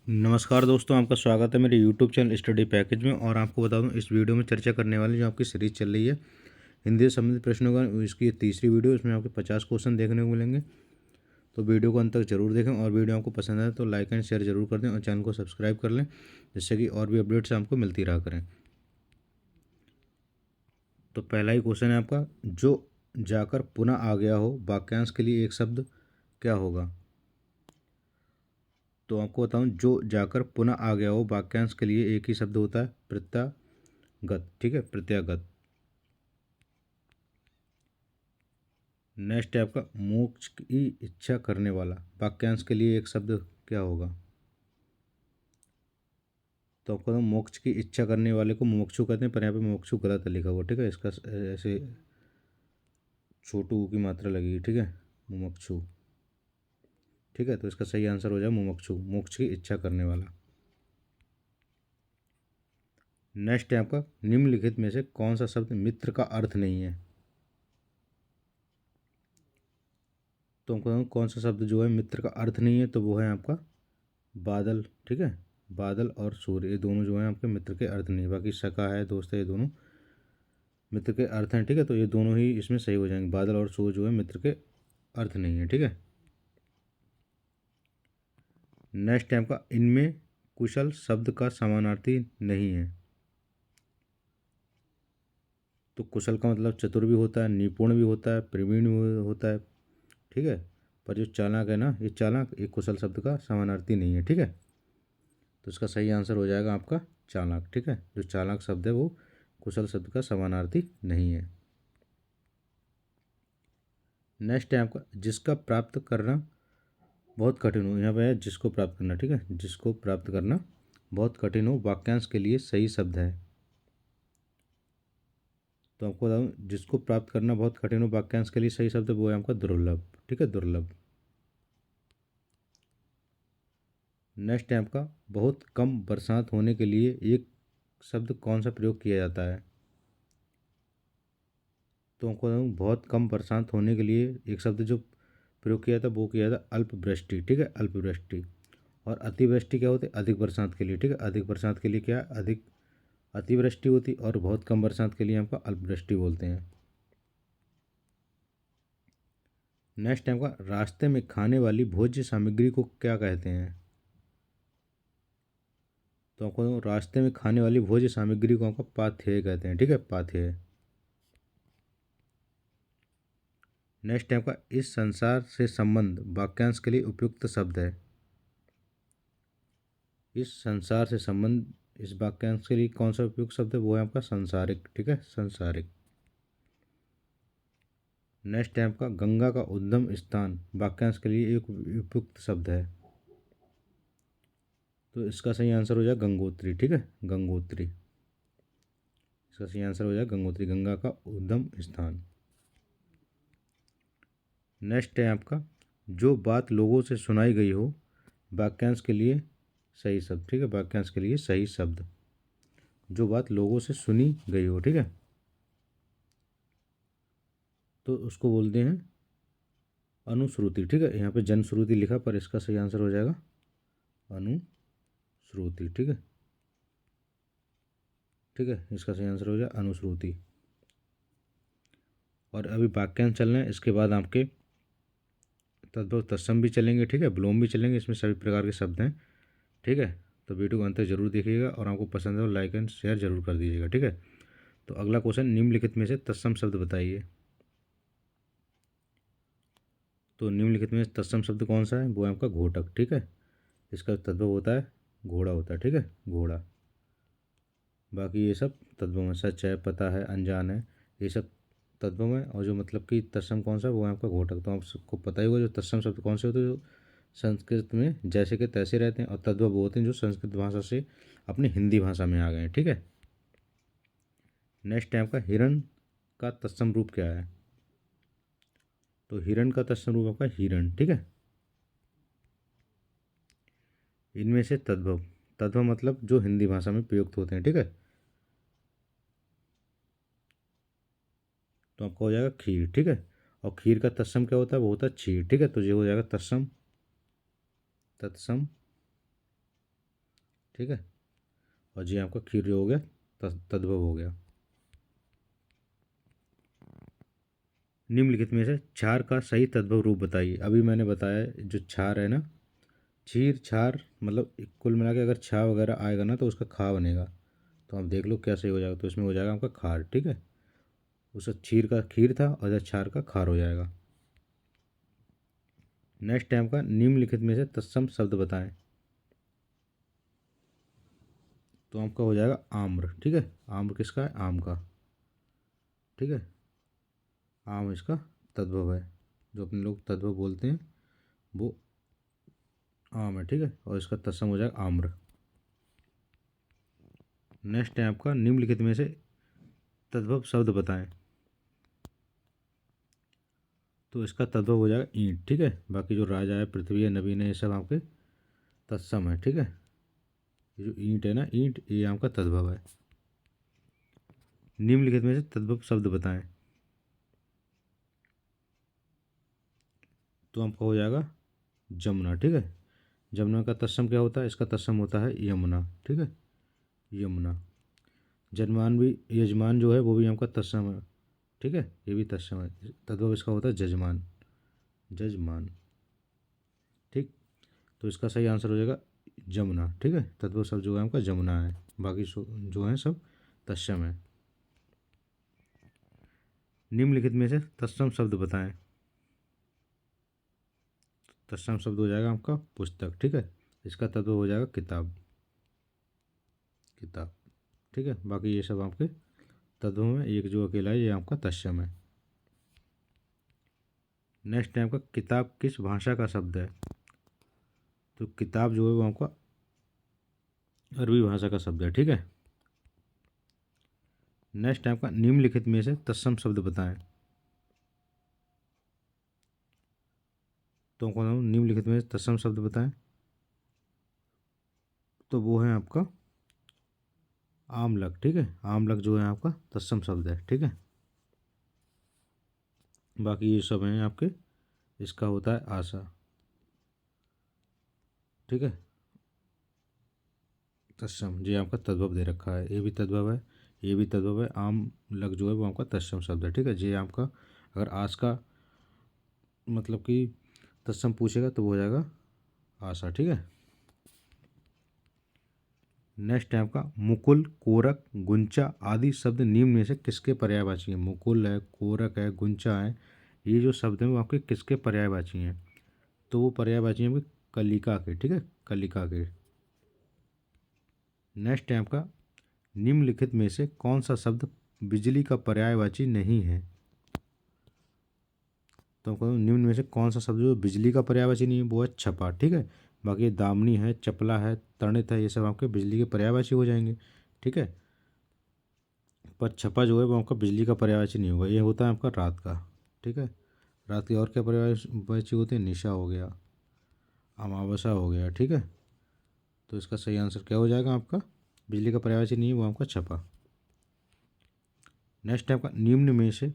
नमस्कार दोस्तों, आपका स्वागत है मेरे यूट्यूब चैनल स्टडी पैकेज में। और आपको बता दूं, इस वीडियो में चर्चा करने वाली जो आपकी सीरीज़ चल रही है हिंदी से संबंधित प्रश्नों का, इसकी तीसरी वीडियो। इसमें आपको 50 क्वेश्चन देखने को मिलेंगे। तो वीडियो को अंत तक जरूर देखें, और वीडियो आपको पसंद आए तो लाइक एंड शेयर जरूर कर दें और चैनल को सब्सक्राइब कर लें, जिससे कि और भी अपडेट्स आपको मिलती रहा करें। तो पहला ही क्वेश्चन है आपका, जो जाकर पुनः आ गया हो वाक्यांश के लिए एक शब्द क्या होगा। तो आपको बताऊं, जो जाकर पुनः आ गया हो वाक्यांश के लिए एक ही शब्द होता है, प्रत्यागत। ठीक है, प्रत्यागत। नेक्स्ट है आपका, मोक्ष की इच्छा करने वाला वाक्यांश के लिए एक शब्द क्या होगा। तो आपको बताऊं, मोक्ष की इच्छा करने वाले को मुमुक्षु कहते हैं, पर यहाँ पे मुमुक्षु गलत है लिखा हुआ। ठीक है, इसका ऐसे छोटू की मात्रा लगेगी। ठीक है, मुमुक्षु। ठीक है, तो इसका सही आंसर हो जाए मुमुक्षु, मोक्ष की इच्छा करने वाला। नेक्स्ट है आपका, निम्नलिखित में से कौन सा शब्द मित्र का अर्थ नहीं है। तो हमको बताऊं, कौन सा शब्द जो है मित्र का अर्थ नहीं है, तो वो है आपका बादल। ठीक है, बादल और सूर्य, ये दोनों जो हैं आपके मित्र के अर्थ नहीं। बाकी सखा है, दोस्त है, ये दोनों मित्र के अर्थ हैं। ठीक है, तो ये दोनों ही इसमें सही हो जाएंगे। बादल और सूर्य जो है मित्र के अर्थ नहीं है। ठीक है, नेक्स्ट है आपका, इनमें कुशल शब्द का समानार्थी नहीं है। तो कुशल का मतलब चतुर भी होता है, निपुण भी होता है, प्रवीण भी होता है। ठीक है, पर जो चालाक है ना, ये चालाक एक कुशल शब्द का समानार्थी नहीं है। ठीक है, तो इसका सही आंसर हो जाएगा आपका चालाक। ठीक है, जो चालाक शब्द है वो कुशल शब्द का समानार्थी नहीं है। नेक्स्ट है आपका, जिसका प्राप्त करना बहुत कठिन हो। यहाँ पे है जिसको प्राप्त करना। ठीक है, जिसको प्राप्त करना बहुत कठिन हो वाक्यांश के लिए सही शब्द है। तो आपको बताऊँ, जिसको प्राप्त करना बहुत कठिन हो वाक्यांश के लिए सही शब्द वो है आपका दुर्लभ। ठीक है, दुर्लभ। नेक्स्ट है आपका, बहुत कम बरसात होने के लिए एक शब्द कौन सा प्रयोग किया जाता है। तो आपको बताऊँ, बहुत कम बरसात होने के लिए एक शब्द जो प्रयोग किया था वो किया था अल्पवृष्टि। ठीक है, अल्पवृष्टि। और अतिवृष्टि क्या होती है, अधिक बरसात के लिए। ठीक है, अधिक बरसात के लिए क्या, अधिक अतिवृष्टि होती। और बहुत कम बरसात के लिए आपका अल्पवृष्टि बोलते हैं। नेक्स्ट टाइम का, रास्ते में खाने वाली भोज्य सामग्री को क्या कहते हैं। तो आपको रास्ते में खाने वाली भोज्य सामग्री को आपका पाथेय कहते हैं। ठीक है, पाथेय। नेक्स्ट टाइम का, इस संसार से संबंध वाक्यांश के लिए उपयुक्त शब्द है। इस संसार से संबंध इस वाक्यांश के लिए कौन सा उपयुक्त शब्द है, वो है आपका संसारिक। ठीक है, संसारिक। नेक्स्ट टाइम का, गंगा का उद्गम स्थान वाक्यांश के लिए एक उपयुक्त शब्द है। तो इसका सही आंसर हो जाए गंगोत्री। ठीक है, गंगोत्री। इसका सही आंसर हो जाए गंगोत्री, गंगा का उद्गम स्थान। नेक्स्ट है आपका, जो बात लोगों से सुनाई गई हो वाक्यांश के लिए सही शब्द। ठीक है, वाक्यांश के लिए सही शब्द, जो बात लोगों से सुनी गई हो। ठीक है, तो उसको बोलते हैं अनुश्रुति। ठीक है, यहाँ पे जनश्रुति लिखा, पर इसका सही आंसर हो जाएगा अनुश्रुति। ठीक है, ठीक है, इसका सही आंसर हो जाएगा अनुश्रुति। और अभी वाक्यांश चल रहे हैं, इसके बाद आपके तद्भव तत्सम भी चलेंगे। ठीक है, विलोम भी चलेंगे। इसमें सभी प्रकार के शब्द हैं। ठीक है, तो वीडियो को अंत तक जरूर देखिएगा, और आपको पसंद है तो लाइक एंड शेयर जरूर कर दीजिएगा। ठीक है, तो अगला क्वेश्चन, निम्नलिखित में से तत्सम शब्द बताइए। तो निम्नलिखित में तत्सम शब्द कौन सा है, वो है आपका घोटक। ठीक है, इसका तद्भव होता है घोड़ा होता है। ठीक है, घोड़ा। बाकी ये सब तद्भव है, सच है, पता है, अनजान है, ये सब तद्भव है। और जो मतलब कि तत्सम कौन सा है, वो है आपका घोटक। तो आप सबको पता ही होगा जो तत्सम शब्द कौन से होते हैं, जो संस्कृत में जैसे के तैसे रहते हैं। और तद्भव वो होते हैं जो संस्कृत भाषा से अपनी हिंदी भाषा में आ गए हैं। ठीक है, नेक्स्ट टाइम का, हिरण का तत्सम रूप क्या है। तो हिरण का तत्सम रूप आपका हिरण। ठीक है, इनमें से तद्भव, तद्भव मतलब जो हिंदी भाषा में प्रयुक्त होते हैं। ठीक है, तो आपका हो जाएगा खीर। ठीक है, और खीर का तत्सम क्या होता है, वो होता है क्षीर। ठीक है, तो ये हो जाएगा तत्सम, तत्सम ठीक है। और जी आपका खीर जो हो गया तद्भव हो गया। निम्नलिखित में से क्षार का सही तद्भव रूप बताइए। अभी मैंने बताया जो क्षार है ना, क्षीर क्षार मतलब कुल मिला के अगर छा वगैरह आएगा ना तो उसका खा बनेगा। तो आप देख लो क्या सही हो जाएगा, तो इसमें हो जाएगा आपका खार। ठीक है, उसका क्षीर का खीर था और इधर क्षार का खार हो जाएगा। नेक्स्ट टाइम का निम्नलिखित में से तत्सम शब्द बताएं। तो आपका हो जाएगा आम्र। ठीक है, आम्र किसका है? आम का। ठीक है, आम इसका तद्भव है, जो अपने लोग तद्भव बोलते हैं वो आम है। ठीक है, और इसका तत्सम हो जाएगा आम्र। नेक्स्ट है आपका निम्नलिखित में से तद्भव शब्द बताएं। तो इसका तद्भव हो जाएगा ईंट। ठीक है, बाकी जो राजा है, पृथ्वी है, नवीन है, ये सब आपके तत्सम है। ठीक है, ये जो ईंट है ना, ईंट, ये आपका तद्भव है। निम्नलिखित में से तद्भव शब्द बताएं। तो आपका हो जाएगा जमुना। ठीक है, जमुना का तत्सम क्या होता है? इसका तत्सम होता है यमुना। ठीक है, यमुना। जजमान भी, यजमान जो है वो भी आपका तत्सम है। ठीक है, ये भी तत्सम है। तद्भव इसका होता है जजमान, जजमान। ठीक, तो इसका सही आंसर हो जाएगा जमुना। ठीक है, तद्भव शब्द जो है आपका जमुना है, बाकी जो है सब तत्सम है। निम्नलिखित में से तत्सम शब्द बताएं। तत्सम शब्द हो जाएगा आपका पुस्तक। ठीक है, इसका तत्व हो जाएगा किताब, किताब। ठीक है, बाकी ये सब आपके तत्वों में एक जो अकेला है ये आपका तत्सम है। नेक्स्ट टाइम का किताब किस भाषा का शब्द है। तो किताब जो है वो आपका अरबी भाषा का शब्द है। ठीक है। नेक्स्ट टाइम का निम्नलिखित में से तत्सम शब्द बताएं। तो कौन निम्नलिखित में से तत्सम शब्द बताएं। तो वो है आपका आमलक। ठीक है, आमलक जो है आपका तत्सम शब्द है। ठीक है, बाकी ये सब हैं आपके, इसका होता है आशा। ठीक है, तत्सम जी आपका तद्भव दे रखा है, ये भी तद्भव है, ये भी तद्भव है। आम लग जो है वो आपका तत्सम शब्द है। ठीक है, जी आपका अगर आस का मतलब कि तत्सम पूछेगा तो वो हो जाएगा आशा। ठीक है। नेक्स्ट है आपका मुकुल, कोरक, गुंचा आदि शब्द निम्न में से किसके पर्यायवाची हैं। मुकुल है, कोरक है, गुंचा है, ये जो शब्द हैं वो आपके किसके पर्यायवाची हैं। तो वो पर्यायवाची हैं आपके कलिका के। ठीक है, कलिका के। नेक्स्ट है आपका निम्नलिखित में से कौन सा शब्द बिजली का पर्यायवाची नहीं है। तो आपको निम्न में से कौन सा शब्द जो बिजली का पर्यायवाची नहीं है वो है छपा। ठीक है, बाकी दामनी है, चपला है, तणित है, ये सब आपके बिजली के पर्यायवाची हो जाएंगे। ठीक है, पर छपा जो है वो आपका बिजली का पर्यायवाची नहीं होगा, ये होता है आपका रात का। ठीक है, रात की और क्या पर्यायवाची होते हैं? निशा हो गया, अमावस्या हो गया। ठीक है, तो इसका सही आंसर क्या हो जाएगा आपका? बिजली का पर्यायवाची नहीं है वो आपका छपा। नेक्स्ट आपका निम्न में से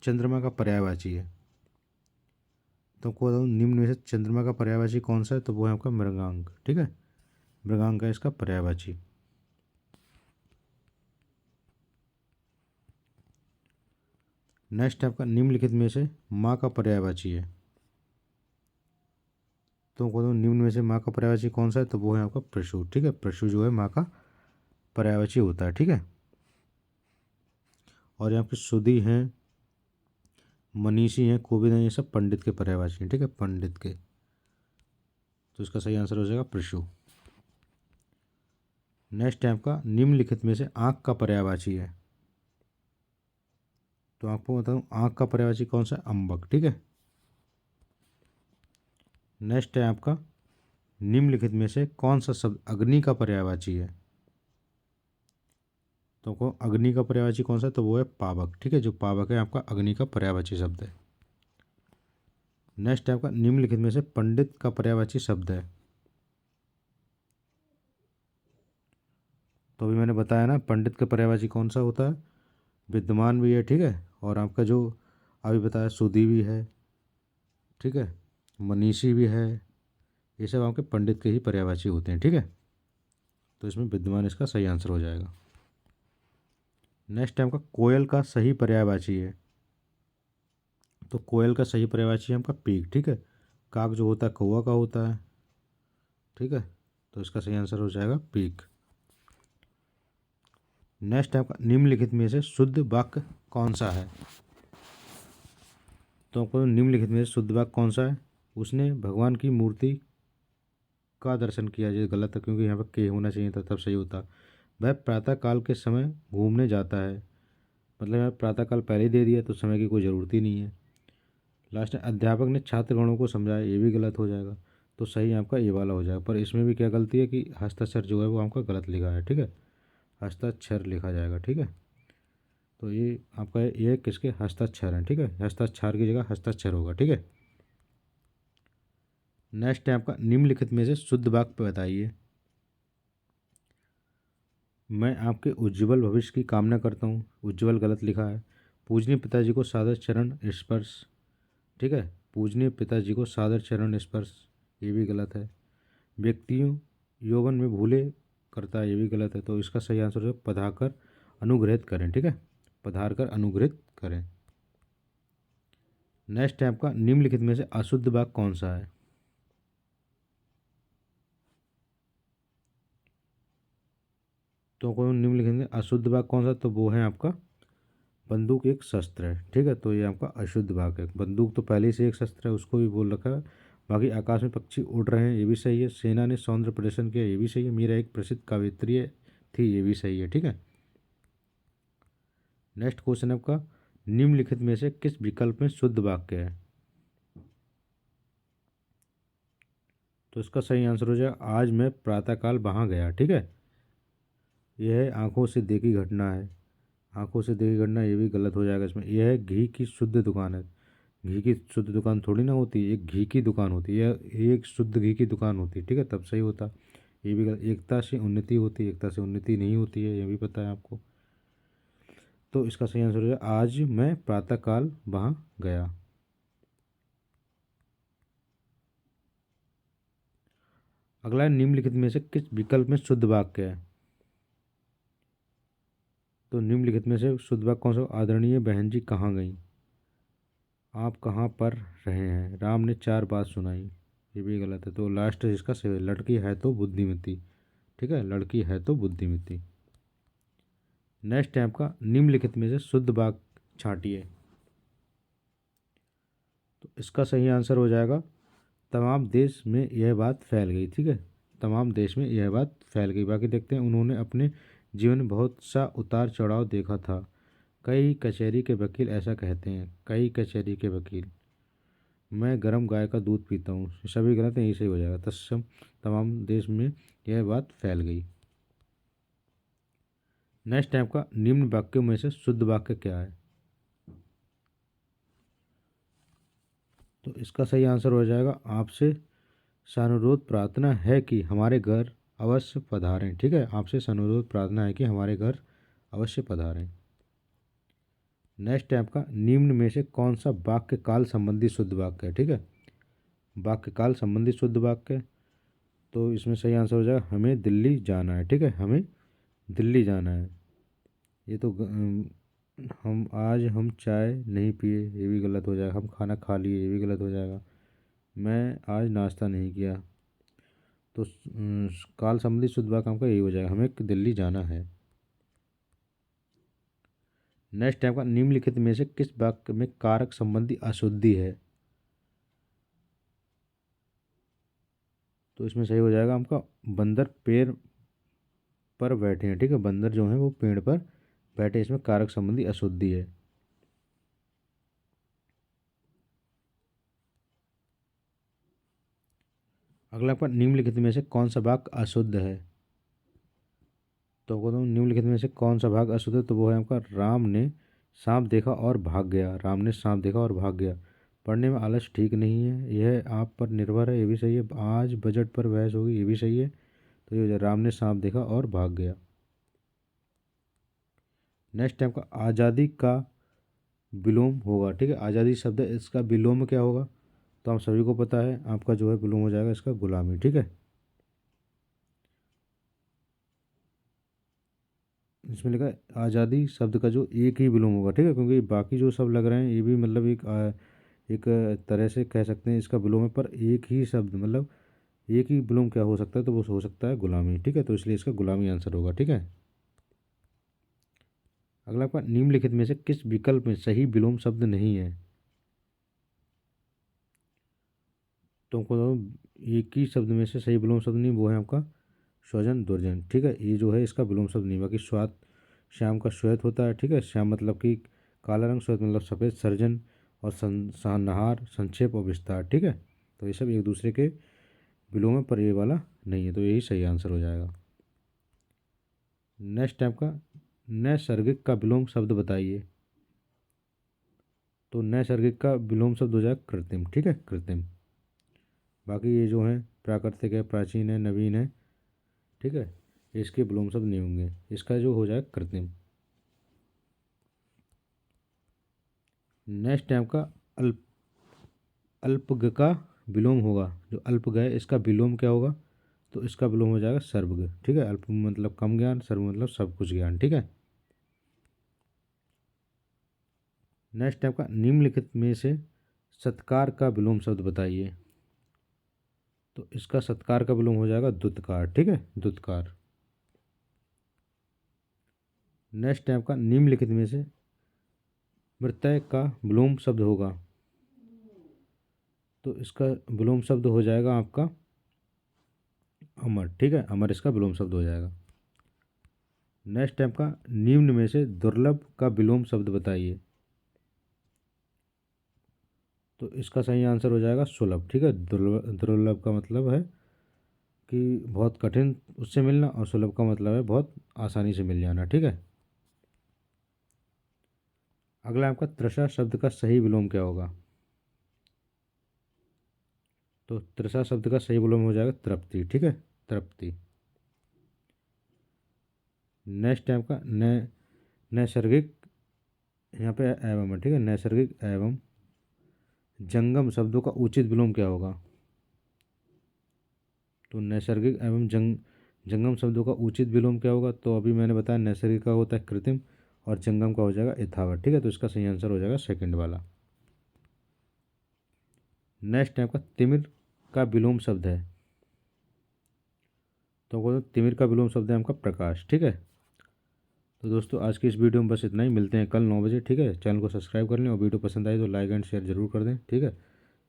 चंद्रमा का पर्यायवाची है। तो आपको बताऊँ निम्न में से चंद्रमा का पर्यायवाची कौन सा है। तो वो है आपका मृगांक। ठीक है, मृगांक है इसका पर्यायवाची। नेक्स्ट आपका निम्नलिखित में से माँ का पर्यायवाची है। तो कहता हूँ निम्न में से माँ का पर्यायवाची कौन सा है। तो वो है आपका प्रशु। ठीक है, प्रशु जो है माँ का पर्यायवाची होता है। ठीक है, और यहाँ पे सुधी हैं, मनीषी हैं, कोविद हैं, ये सब पंडित के पर्यायवाची हैं। ठीक है, पंडित के। तो इसका सही आंसर हो जाएगा प्रशु। नेक्स्ट है आपका निम्नलिखित में से आँख का पर्यायवाची है। तो आपको बताऊँ आँख का पर्यायवाची कौन सा है? अम्बक। ठीक है। नेक्स्ट है आपका निम्नलिखित में से कौन सा शब्द अग्नि का पर्यायवाची है। तो को अग्नि का पर्यायवाची कौन सा है। तो वो है पावक। ठीक है, जो पावक है आपका अग्नि का पर्यायवाची शब्द है। नेक्स्ट है आपका निम्नलिखित में से पंडित का पर्यायवाची शब्द है। तो अभी मैंने बताया ना पंडित का पर्यायवाची कौन सा होता है? विद्वान भी है। ठीक है, और आपका जो अभी बताया सुधी भी है। ठीक है, मनीषी भी है, ये सब आपके पंडित के ही पर्यायवाची होते हैं। ठीक है, तो इसमें विद्यमान इसका सही आंसर हो जाएगा। नेक्स्ट टाइम का कोयल का सही पर्यायवाची है। तो कोयल का सही पर्यायवाची है आपका पीक, ठीक है। काक जो होता है कौवा का होता है, ठीक है। तो इसका सही आंसर हो जाएगा पीक। नेक्स्ट टाइम का निम्नलिखित में से शुद्ध वाक्य कौन सा है। तो आपको निम्नलिखित में से शुद्ध वाक्य कौन सा है। उसने भगवान की मूर्ति का दर्शन किया। ये गलत है क्योंकि यहाँ पर के होना चाहिए था, तब सही होता। वह प्रातः काल के समय घूमने जाता है। मतलब यहाँ प्रातः काल पहले ही दे दिया तो समय की कोई ज़रूरत ही नहीं है। लास्ट में अध्यापक ने छात्रगणों को समझाया, ये भी गलत हो जाएगा। तो सही आपका ये वाला हो जाएगा। पर इसमें भी क्या गलती है कि हस्ताक्षर जो है वो आपका गलत लिखा है, ठीक है। हस्ताक्षर लिखा जाएगा, ठीक है। तो ये आपका ये किसके हस्ताक्षर हैं, ठीक है। हस्ताक्षर की जगह हस्ताक्षर होगा, ठीक है। नेक्स्ट है आपका निम्नलिखित में से शुद्ध वाक्य बताइए। मैं आपके उज्जवल भविष्य की कामना करता हूँ। उज्जवल गलत लिखा है। पूजनीय पिताजी को सादर चरण स्पर्श, ठीक है। पूजनीय पिताजी को सादर चरण स्पर्श, ये भी गलत है। व्यक्तियों यौवन में भूले करता है, ये भी गलत है। तो इसका सही आंसर है पधाकर अनुग्रहित करें, ठीक है। पधार कर अनुग्रहित करें। नेक्स्ट है आपका निम्नलिखित में से अशुद्ध वाक्य कौन सा है। तो कोई निम्नलिखित में अशुद्ध वाक्य कौन सा, तो वो है आपका बंदूक एक शस्त्र है, ठीक है। तो ये आपका अशुद्ध वाक्य है। बंदूक तो पहले से एक शस्त्र है, उसको भी बोल रखा है। बाकी आकाश में पक्षी उड़ रहे हैं, ये भी सही है। सेना ने सौंदर्य प्रदर्शन किया, ये भी सही है। मीरा एक प्रसिद्ध कवियत्री थी, ये भी सही है, ठीक है। नेक्स्ट क्वेश्चन आपका निम्नलिखित में से किस विकल्प में शुद्ध वाक्य है। तो इसका सही आंसर हो जाएगा आज मैं प्रातःकाल वहाँ गया, ठीक है। यह आंखों से देखी घटना है। आंखों से देखी घटना, ये भी गलत हो जाएगा इसमें। यह है घी की शुद्ध दुकान है। घी की शुद्ध दुकान थोड़ी ना होती, एक घी की दुकान होती है, यह एक शुद्ध घी की दुकान होती है, ठीक है। तब सही होता। ये भी गलत। एकता से उन्नति होती है, एकता से उन्नति नहीं होती है, ये भी पता है आपको। तो इसका सही आंसर हो जाएगा आज मैं प्रातःकाल वहाँ गया। अगला है निम्नलिखित में से किस विकल्प में शुद्ध वाक्य है। तो निम्नलिखित में से शुद्ध वाक्य कौन सा। आदरणीय बहन जी कहाँ गई। आप कहाँ पर रहे हैं। राम ने चार बात सुनाई, ये भी गलत है। तो लास्ट इसका सही है लड़की है तो बुद्धिमती, ठीक है। लड़की है तो बुद्धिमती। नेक्स्ट है आपका निम्नलिखित में से शुद्ध वाक्य छांटिए। तो इसका सही आंसर हो जाएगा तमाम देश में यह बात फैल गई, ठीक है। तमाम देश में यह बात फैल गई। बाकी देखते हैं। उन्होंने अपने जीवन में बहुत सा उतार चढ़ाव देखा था। कई कचहरी के वकील ऐसा कहते हैं। कई कचहरी के वकील। मैं गर्म गाय का दूध पीता हूँ, सभी गलत हैं, यही सही हो जाएगा। तत्सम तमाम देश में यह बात फैल गई। नेक्स्ट टाइप का निम्न वाक्यों में से शुद्ध वाक्य क्या है। तो इसका सही आंसर हो जाएगा आपसे सानुरोध प्रार्थना है कि हमारे घर अवश्य पधारें, ठीक है। आपसे सानुरोध प्रार्थना है कि हमारे घर अवश्य पधारें। नेक्स्ट टाइप का निम्न में से कौन सा वाक्य काल संबंधी शुद्ध वाक्य है, ठीक है। वाक्य काल संबंधी शुद्ध वाक्य। तो इसमें सही आंसर हो जाएगा हमें दिल्ली जाना है, ठीक है। हमें दिल्ली जाना है। ये तो हम चाय नहीं पिए, ये भी गलत हो जाएगा। हम खाना खा लिए, ये भी गलत हो जाएगा। मैं आज नाश्ता नहीं किया। तो काल संबंधी शुद्ध वाक्य आपका यही हो जाएगा हमें दिल्ली जाना है। नेक्स्ट टाइप का निम्नलिखित में से किस वाक्य में कारक संबंधी अशुद्धि है। तो इसमें सही हो जाएगा आपका बंदर पेड़ पर बैठे हैं, ठीक है। बंदर जो है वो पेड़ पर बैठे, इसमें कारक संबंधी अशुद्धि है। अगला आपका निम्नलिखित में से कौन सा वाक्य अशुद्ध है। तो अगर निम्नलिखित में से कौन सा भाग अशुद्ध है, तो वो है आपका राम ने सांप देखा और भाग गया। राम ने सांप देखा और भाग गया। पढ़ने में आलस ठीक नहीं है, यह आप पर निर्भर है, ये भी सही है। आज बजट पर बहस होगी, ये भी सही है। तो ये हो जाए राम ने सांप देखा और भाग गया। नेक्स्ट टाइम का आज़ादी का विलोम होगा, ठीक है। आज़ादी शब्द है, इसका विलोम क्या होगा। तो आप सभी को पता है, आपका जो है विलोम हो जाएगा इसका गुलामी, ठीक है। इसमें लिखा है आज़ादी शब्द का जो एक ही विलोम होगा, ठीक है, क्योंकि बाकी जो सब लग रहे हैं ये भी मतलब एक तरह से कह सकते हैं इसका विलोम है, पर एक ही शब्द मतलब एक ही विलोम क्या हो सकता है, तो वो हो सकता है गुलामी, ठीक है, तो इसलिए इसका गुलामी आंसर होगा, ठीक है। अगला आपका निम्नलिखित में से किस विकल्प में सही विलोम शब्द नहीं है, तो हमको एक ही शब्द में से सही विलोम शब्द नहीं, वो है आपका स्वजन दुर्जन, ठीक है, ये जो है इसका विलोम शब्द नहीं। बाकी स्वात श्याम का श्वेत होता है, ठीक है, श्याम मतलब कि काला रंग, श्वेत मतलब सफ़ेद, सर्जन और सन्नाहार संक्षेप और विस्तार, ठीक है, तो ये सब एक दूसरे के विलोम है, पर ये वाला नहीं है, तो यही सही आंसर हो जाएगा। नेक्स्ट टाइप का नैसर्गिक का विलोम शब्द बताइए, तो नैसर्गिक का विलोम शब्द हो जाएगा कृत्रिम, ठीक है, कृत्रिम। बाकी ये जो है प्राकृतिक है, प्राचीन है, नवीन है, ठीक है, इसके विलोम शब्द नहीं होंगे, इसका जो हो जाएगा कृत्रिम। नेक्स्ट टाइम का अल्प अल्पग का विलोम होगा, जो अल्पग है इसका विलोम क्या होगा, तो इसका विलोम हो जाएगा सर्वग, ठीक है, अल्प मतलब कम ज्ञान, सर्व मतलब सब कुछ ज्ञान, ठीक है। नेक्स्ट टाइप का निम्नलिखित में से सत्कार का विलोम शब्द बताइए, तो इसका सत्कार का विलोम हो जाएगा दुत्कार, ठीक है, दुत्कार। नेक्स्ट टाइप का निम्नलिखित में से मृत्यय का विलोम शब्द होगा, तो इसका विलोम शब्द हो जाएगा आपका अमर, ठीक है, अमर इसका विलोम शब्द हो जाएगा। नेक्स्ट टाइप का निम्न में से दुर्लभ का विलोम शब्द बताइए, तो इसका सही आंसर हो जाएगा सुलभ, ठीक है, दुर्लभ दुर्लभ का मतलब है कि बहुत कठिन उससे मिलना, और सुलभ का मतलब है बहुत आसानी से मिल जाना, ठीक है। अगला आपका तृषा शब्द का सही विलोम क्या होगा, तो तृषा शब्द का सही विलोम हो जाएगा तृप्ति, ठीक है, तृप्ति। नेक्स्ट टाइप का नैसर्गिक, यहाँ पे एवं है, ठीक है, नैसर्गिक एवं जंगम शब्दों का उचित विलोम क्या होगा, तो नैसर्गिक एवं जंगम शब्दों का उचित विलोम क्या होगा, तो अभी मैंने बताया नैसर्गिक का होता है कृत्रिम और जंगम का हो जाएगा यथावत, ठीक है, तो इसका सही आंसर हो जाएगा सेकंड वाला। नेक्स्ट टाइप का तिमिर का विलोम शब्द है, तो तिमिर का विलोम शब्द है आपका प्रकाश, ठीक है। तो दोस्तों आज की इस वीडियो में बस इतना ही, मिलते हैं कल 9 बजे, ठीक है, चैनल को सब्सक्राइब कर लें और वीडियो पसंद आई तो लाइक एंड शेयर जरूर कर दें, ठीक है,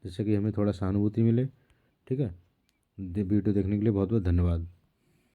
जिससे कि हमें थोड़ा सहानुभूति मिले, ठीक है। वीडियो देखने के लिए बहुत बहुत धन्यवाद।